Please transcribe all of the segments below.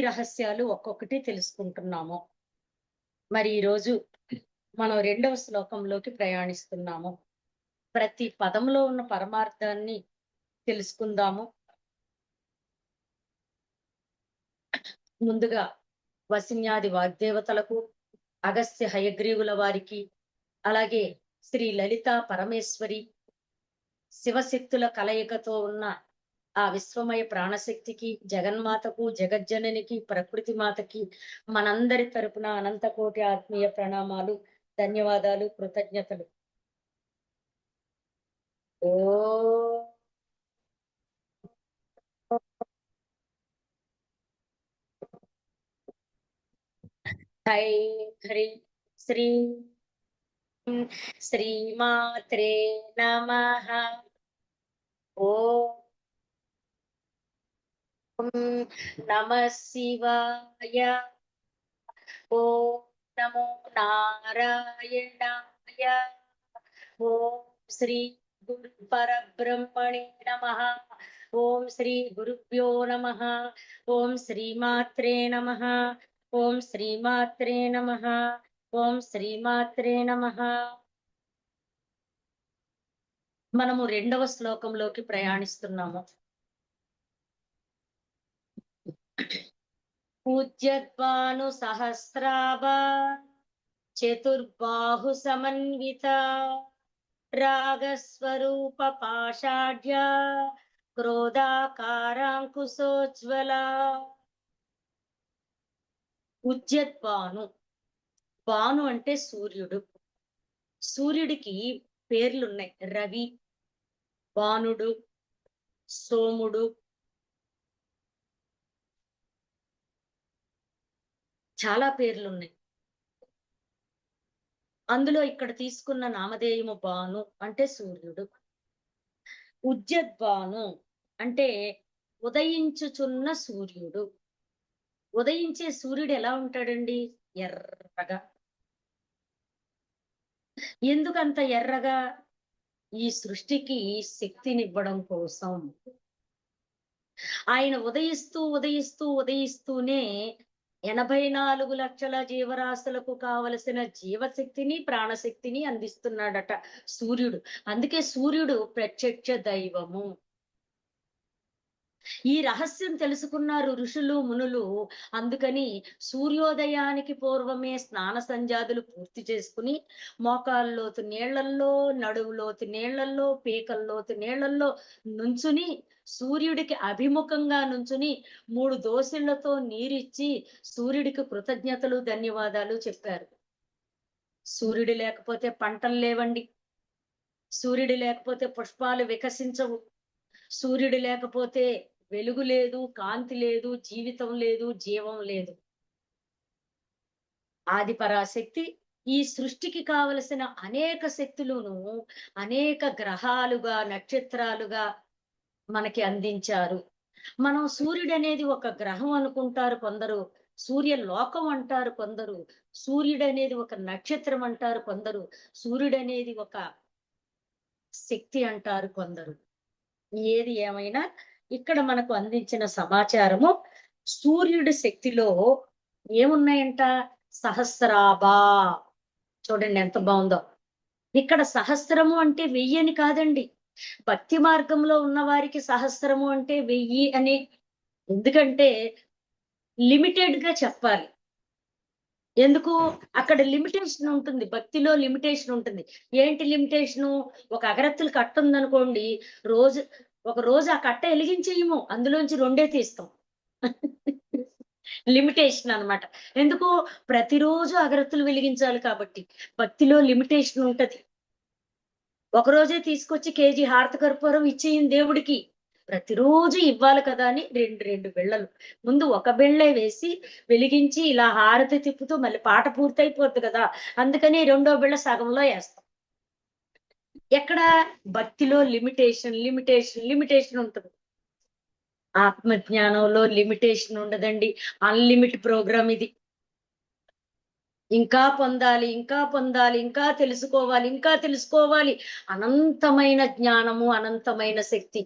రహస్యాలు ఒక్కొక్కటి తెలుసుకుంటున్నాము. మరి ఈరోజు మనం రెండవ శ్లోకంలోకి ప్రయాణిస్తున్నాము. ప్రతి పదంలో ఉన్న పరమార్థాన్ని తెలుసుకుందాము. ముందుగా వసిన్యాది వాగ్దేవతలకు, అగస్త్య హయగ్రీవుల వారికి, అలాగే శ్రీ లలిత పరమేశ్వరి శివశక్తుల కలయికతో ఉన్న ఆ విశ్వమయ ప్రాణశక్తికి, జగన్మాతకు, జగజ్జననికి, ప్రకృతి మాతకి మనందరి తరపున అనంత కోటి ఆత్మీయ ప్రణామాలు, ధన్యవాదాలు, కృతజ్ఞతలు. ఓ హై హ్రీ శ్రీ శ్రీమాత్రే నమః. ఓం నమః శివాయ. ఓం నమో నారాయణాయ. ఓం శ్రీ గురు పరబ్రహ్మణే నమః. ఓం శ్రీ గురుభ్యో నమః. ఓం శ్రీమాత్రే నమః. ఓం శ్రీమాత్రే నమః. ఓం శ్రీమాత్రే నమః. మనము రెండవ శ్లోకంలోకి ప్రయాణిస్తున్నాము. పూజ్యద్భాను సహస్రాభా చతుర్బాహు సమన్విత రాగస్వరూప పాషాఢ్య క్రోధాకారాంకుశోజ్వల. ఉజ్జద్భాను, భాను అంటే సూర్యుడు. సూర్యుడికి పేర్లున్నాయి. రవి, భానుడు, సోముడు, చాలా పేర్లున్నాయి. అందులో ఇక్కడ తీసుకున్న నామధేయము భాను అంటే సూర్యుడు. ఉజ్జద్భాను అంటే ఉదయించుచున్న సూర్యుడు. ఉదయించే సూర్యుడు ఎలా ఉంటాడండి? ఎర్రగా. ఎందుకంత ఎర్రగా? ఈ సృష్టికి శక్తినివ్వడం కోసం. ఆయన ఉదయిస్తూ ఉదయిస్తూ ఉదయిస్తూనే 84 లక్షల జీవరాశులకు కావలసిన జీవశక్తిని, ప్రాణశక్తిని అందిస్తున్నాడట సూర్యుడు. అందుకే సూర్యుడు ప్రత్యక్ష దైవము. ఈ రహస్యం తెలుసుకున్నారు ఋషులు, మునులు. అందుకని సూర్యోదయానికి పూర్వమే స్నాన సంధ్యాదులు పూర్తి చేసుకుని మోకాల్లోతు నీళ్లల్లో, నడువులోతు నీళ్లల్లో, పీకల్లోతు నీళ్లల్లో నుంచుని సూర్యుడికి అభిముఖంగా నుంచుని 3 దోసిళ్లతో నీరిచ్చి సూర్యుడికి కృతజ్ఞతలు, ధన్యవాదాలు చెప్పారు. సూర్యుడు లేకపోతే పంటలు లేవండి. సూర్యుడు లేకపోతే పుష్పాలు వికసించవు. సూర్యుడు లేకపోతే వెలుగు లేదు, కాంతి లేదు, జీవితం లేదు, జీవం లేదు. ఆది పరాశక్తి ఈ సృష్టికి కావలసిన అనేక శక్తులను అనేక గ్రహాలుగా, నక్షత్రాలుగా మనకి అందించారు. మనం సూర్యుడు అనేది ఒక గ్రహం అనుకుంటారు కొందరు, సూర్య లోకం అంటారు కొందరు, సూర్యుడు అనేది ఒక నక్షత్రం అంటారు కొందరు, సూర్యుడు అనేది ఒక శక్తి అంటారు కొందరు. ఏది ఏమైనా ఇక్కడ మనకు అందించిన సమాచారము సూర్యుడి శక్తిలో ఏమున్నాయంట? సహస్రాభా. చూడండి ఎంత బాగుందో. ఇక్కడ సహస్రము అంటే 1000 అని కాదండి. భక్తి మార్గంలో ఉన్న వారికి సహస్రము అంటే 1000 అని. ఎందుకంటే లిమిటెడ్ గా చెప్పాలి. ఎందుకు? అక్కడ లిమిటేషన్ ఉంటుంది. భక్తిలో లిమిటేషన్ ఉంటుంది. ఏంటి లిమిటేషను? ఒక అగరత్తులు కట్ట ఉందనుకోండి, ఒక రోజు ఆ కట్ట ఎలిగించేయము, అందులోంచి 2 తీస్తాం. లిమిటేషన్ అన్నమాట. ఎందుకు? ప్రతిరోజు అగరత్తులు వెలిగించాలి కాబట్టి. భక్తిలో లిమిటేషన్ ఉంటది. ఒకరోజే తీసుకొచ్చి కేజీ హారతి కర్పూరం ఇచ్చేయండి దేవుడికి. ప్రతిరోజు ఇవ్వాలి కదా అని 2 బిళ్ళలు. ముందు ఒక బిళ్ళే వేసి వెలిగించి ఇలా హారతి తిప్పుతూ మళ్ళీ పాట పూర్తయిపోద్ది కదా! అందుకని రెండో బిళ్ళ సగంలో ఏస్తాం. ఎక్కడ? భక్తిలో లిమిటేషన్ ఉంటుంది. ఆత్మజ్ఞానంలో లిమిటేషన్ ఉండదండి. అన్‌లిమిట్ ప్రోగ్రామ్ ఇది. ఇంకా పొందాలి, ఇంకా పొందాలి, ఇంకా తెలుసుకోవాలి, ఇంకా తెలుసుకోవాలి. అనంతమైన జ్ఞానము, అనంతమైన శక్తి.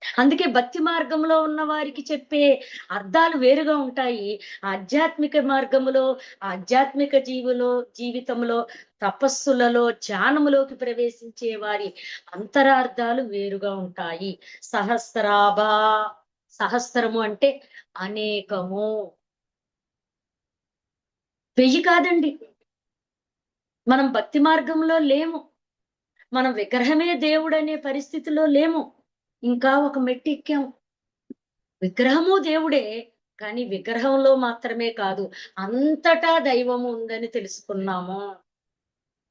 అందుకే భక్తి మార్గంలో ఉన్న వారికి చెప్పే అర్థాలు వేరుగా ఉంటాయి. ఆధ్యాత్మిక మార్గములో, ఆధ్యాత్మిక జీవితంలో, తపస్సులలో, ధ్యానములోకి ప్రవేశించే వారి అంతరార్థాలు వేరుగా ఉంటాయి. సహస్రాభా, సహస్రము అంటే అనేకము. 1000 కాదండి. మనం భక్తి మార్గంలో లేము. మనం విగ్రహమే దేవుడనే పరిస్థితిలో లేము. ఇంకా ఒక మెట్టు ఎక్కాము. విగ్రహము దేవుడే. కానీ విగ్రహంలో మాత్రమే కాదు, అంతటా దైవము ఉందని తెలుసుకున్నాము.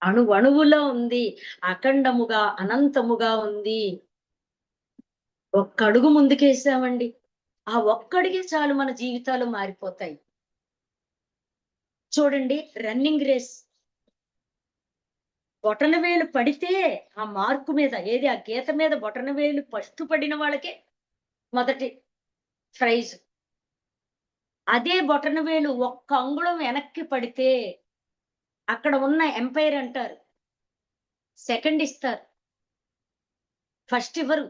అణువణువులో ఉంది. అఖండముగా, అనంతముగా ఉంది. ఒక్కడుగు ముందుకేసామండి. ఆ ఒక్కడుగే చాలు మన జీవితాలు మారిపోతాయి. చూడండి, రన్నింగ్ రేస్. బొటనవేలు పడితే ఆ మార్కు మీద ఏది ఆ గీత మీద బొటనవేలు ఫస్ట్ పడిన వాళ్ళకే మొదటి ప్రైజ్. అదే బొటనవేలు ఒక్క అంగుళం వెనక్కి పడితే అక్కడ ఉన్న ఎంపైర్ అంటారు. సెకండ్ ఇస్తారు. ఫస్ట్ ఇవ్వరు.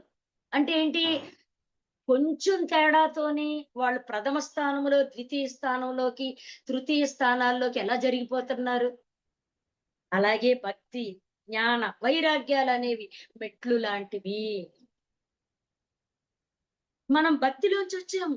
అంటే ఏంటి? కొంచెం తేడాతోని వాళ్ళు ప్రథమ స్థానంలో, ద్వితీయ స్థానంలోకి, తృతీయ స్థానాల్లోకి ఎలా జరిగిపోతున్నారు. అలాగే భక్తి, జ్ఞాన, వైరాగ్యాలనేవి మెట్లు లాంటివి. మనం భక్తిలోంచొచ్చాము.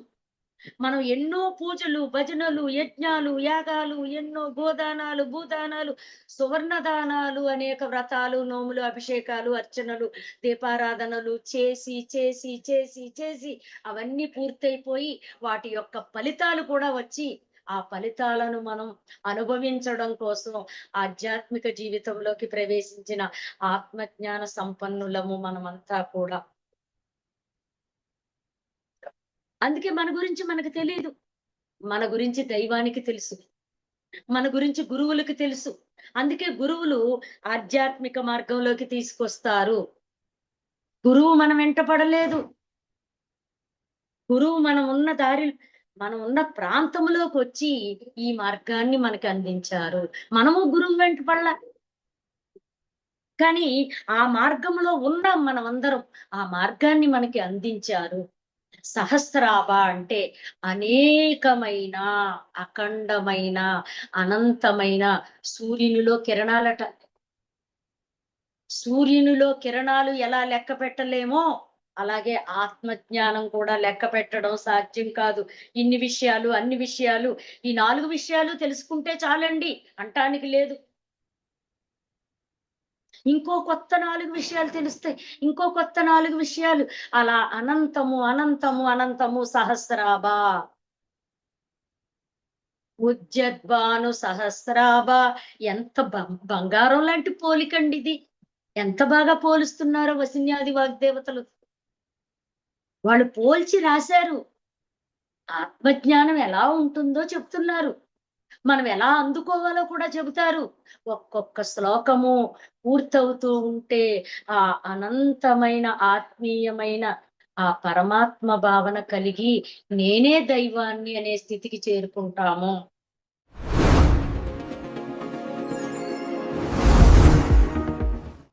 మనం ఎన్నో పూజలు, భజనలు, యజ్ఞాలు, యాగాలు, ఎన్నో గోదానాలు, భూదానాలు, సువర్ణ దానాలు, అనేక వ్రతాలు, నోములు, అభిషేకాలు, అర్చనలు, దీపారాధనలు చేసి, చేసి, చేసి, చేసి అవన్నీ పూర్తయిపోయి వాటి యొక్క ఫలితాలు కూడా వచ్చి, ఆ ఫలితాలను మనం అనుభవించడం కోసం ఆధ్యాత్మిక జీవితంలోకి ప్రవేశించిన ఆత్మజ్ఞాన సంపన్నులము మనమంతా కూడా. అందుకే మన గురించి మనకు తెలీదు. మన గురించి దైవానికి తెలుసు. మన గురించి గురువులకి తెలుసు. అందుకే గురువులు ఆధ్యాత్మిక మార్గంలోకి తీసుకొస్తారు. గురువు మన వెంట పడలేదు. గురువు మనం ఉన్న ప్రాంతంలోకొచ్చి ఈ మార్గాన్ని మనకు అందించారు. మనము గురువు వెంట పడల. కానీ ఆ మార్గంలో ఉన్నాం మనమందరం. ఆ మార్గాన్ని మనకి అందించారు. సహస్రాభ అంటే అనేకమైన, అఖండమైన, అనంతమైన సూర్యునిలో కిరణాలట. సూర్యునిలో కిరణాలు ఎలా లెక్క పెట్టలేమో, అలాగే ఆత్మజ్ఞానం కూడా లెక్క పెట్టడం సాధ్యం కాదు. ఇన్ని విషయాలు, అన్ని విషయాలు, ఈ 4 విషయాలు తెలుసుకుంటే చాలండి అంటానికి లేదు. ఇంకో కొత్త 4 విషయాలు తెలుస్తాయి. ఇంకో కొత్త 4 విషయాలు. అలా అనంతము, అనంతము, అనంతము సహస్రాభ. ఉజ్జద్భాను సహస్రాభ. ఎంత బంగారం లాంటి పోలికండిది. ఎంత బాగా పోలుస్తున్నారో వసిన్యాది వాగ్దేవతలు. వాళ్ళు పోల్చి రాశారు. ఆత్మజ్ఞానం ఎలా ఉంటుందో చెప్తున్నారు. మనం ఎలా అందుకోవాలో కూడా చెబుతారు. ఒక్కొక్క శ్లోకము పూర్తవుతూ ఉంటే ఆ అనంతమైన ఆత్మీయమైన ఆ పరమాత్మ భావన కలిగి నేనే దైవాన్ని అనే స్థితికి చేరుకుంటాము.